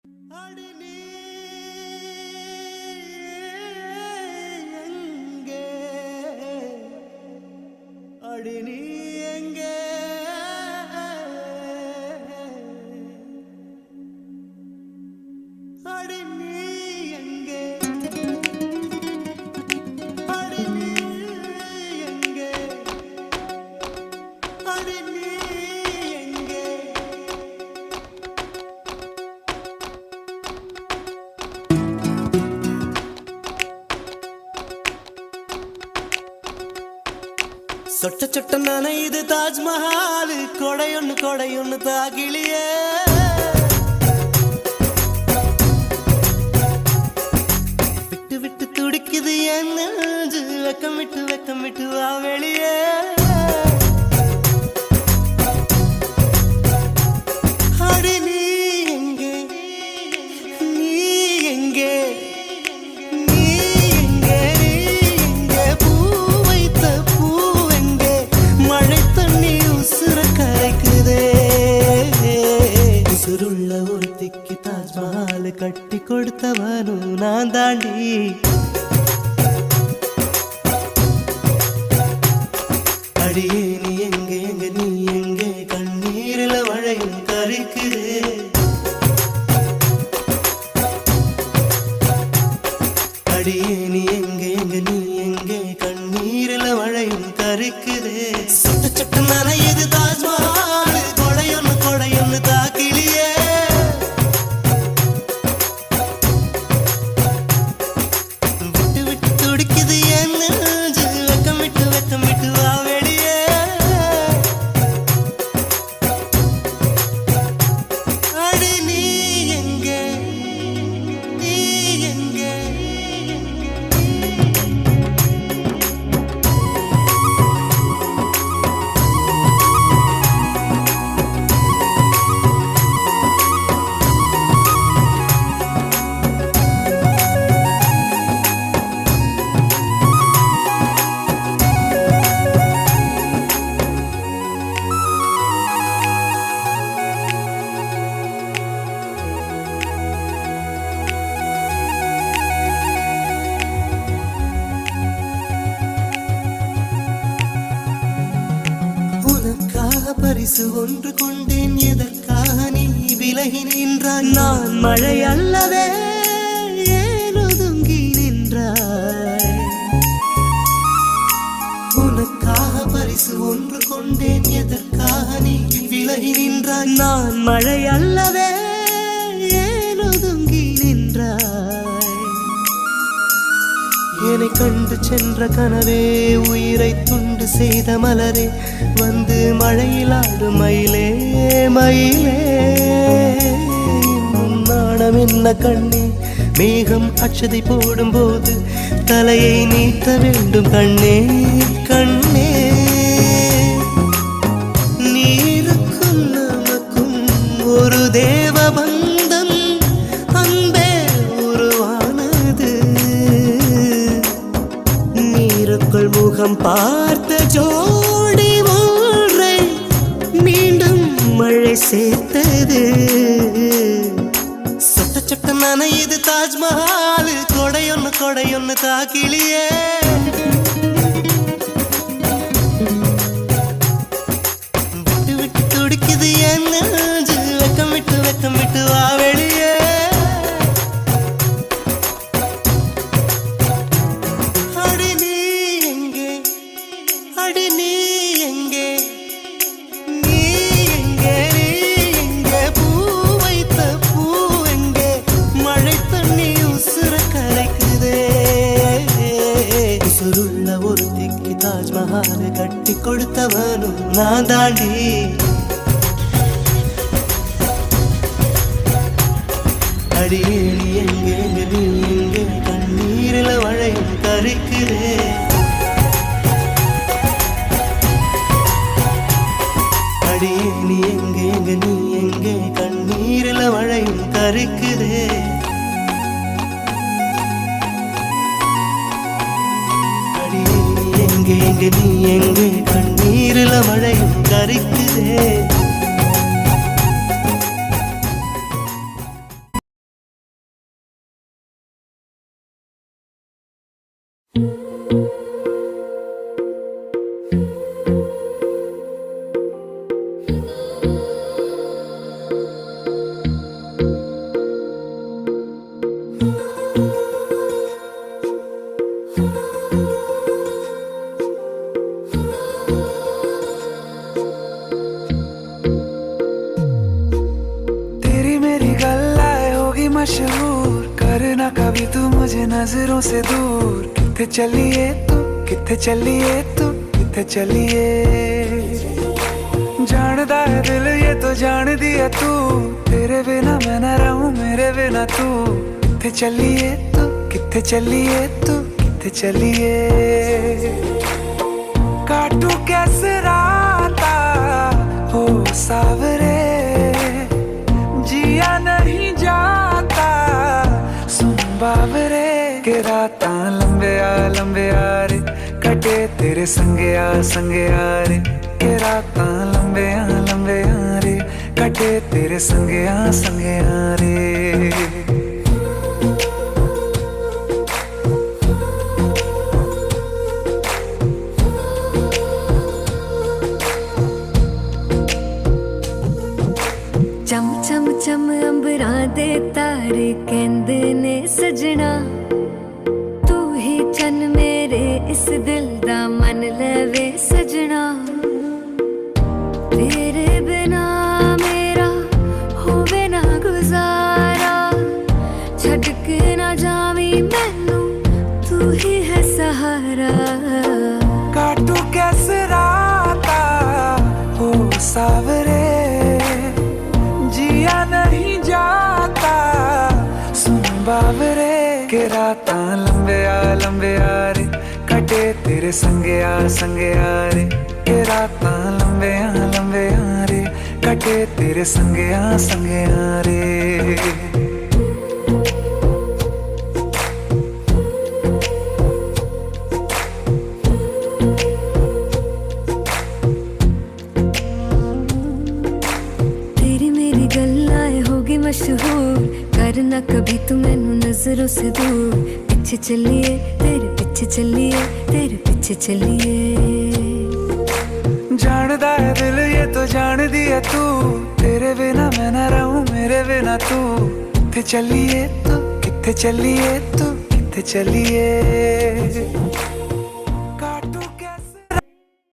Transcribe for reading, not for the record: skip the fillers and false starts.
அடி நீ எங்கே அடி நீ எங்கே அடி நீ எங்கே அடி நீ எங்கே அடி நீ எங்கே சொட்ட சொட்ட நனையுது தாஜ்மஹால் கொடையொன்னு தாகிலியே விட்டு விட்டு துடிக்குது என் நெஞ்சு வெக்கம் விட்டு வா வெளியே அடி நீ எங்கே நீ எங்கே உசுருள்ள ஒருத்திக்கு தாஜ்மஹால் கட்டி கொடுத்தவனும் நான் தாண்டி அடியே நீ எங்கே நீ எங்கே கண்ணீரில மழையும் கரிக்குது அடியே நீ எங்கே நீ எங்கே கண்ணீரில மழையும் கரிக்குது சொட்ட சொட்ட நனையுது தாஜ்மஹால் கொடையொன்னு தாக்கிலியே விட்டு விட்டு துடிக்குது என் நெஞ்சு வெக்கம் விட்டு வா வெளியே அடி நீ எங்கே நீ எங்கே பரிசு ஒன்று கொண்டேன் எதற்காக நீ விலகி நின்றாய் நான் மழை அல்லவே ஏன் ஒதுங்கி நின்றாய் உனக்காக பரிசு ஒன்று கொண்டேன் எதற்காக நீ விலகி நின்றாய் நான் மழை அல்லவே ஏன் ஒதுங்கி நின்றாய் என்னை கண்டு சென்ற கனவே உயிரை துண்டு செய்த மலரே வந்து மழையில் ஆடு மயிலே மயிலே நாணம் என்ன கண்ணே மேகம் அச்சதை போடும் போது தலையை நீட்ட வேண்டும் கண்ணே கண்ணே நீருக்கும் நமக்கும் ஒரு தேவ பந்தம் அன்பே உருவானது நீருக்குள் முகம் பார்த்த ஜோடி ஒன்றை மீண்டும் மழை சேர்த்தது சொட்ட சொட்ட நனையுது தாஜ்மஹால் கொடையொன்னு தாக்கிலியே விட்டு விட்டு துடிக்குது என் நெஞ்சு வெக்கம் விட்டு வா வெளியே அடி நீ எங்கே அடி நீ எங்கே நீ எங்கே நீ எங்கே பூ வைத்த பூ எங்கே மழை தண்ணி உசுர கரைக்குதே உசுருள்ள ஒருத்திக்கு தாஜ்மஹால் கட்டி கொடுத்தவனும் நான் தாண்டி அடியே நீ எங்கே நீ எங்கே கண்ணீரில மழையும் கரிக்குதே அடியே நீ எங்கே நீ எங்கே கண்ணீரில மழையும் கரிக்குதே அடியே நீ எங்கே கண்ணீரில மழையும் கரிக்குதே मशहूर, करना कभी तू मुझे नजरों से दूर। किथे चलिए तू, किथे चलिए तू, किथे चलिए। जानदा है दिल ये तो जान दिया तू, तेरे बिना मैं न रहूं मेरे बिना तू। किथे चलिए तू, किथे चलिए तू, किथे चलिए। काटू कैसे राता हो सावरे, जिया नहीं जाता सुन बावरे। के राता लंबे आ रे, कटे तेरे संगे आ रे। के राता लंबे आ रे, कटे तेरे संगे आ रे। चम चम चम अंबरां दे तारे कहंदे ने सजना, तू ही चन मेरे इस दिल दा मन लवे सजना। तेरे बिना मेरा होवे ना गुजारा, छड़ के ना जावी मैनू तू ही है सहारा। काटू कैसे राता हो सावरे, जिया नहीं जाता सुन बावरे। के राता लंबे आ रे, कटे तेरे संगे आ रे। के राता लंबे आ रे, कटे तेरे संगे आ रे। मशहूर, करना कभी तू मैनू नजरों से दूर। पीछे चलिए तेरे पीछे चलिए, तेरे पीछे चलिए। जानदा है दिल ये तो जान दिया तू, तेरे बिना मैं न रहूं मेरे बिना तू। किथे चलिए तू, किथे चलिए तू, किथे चलिए।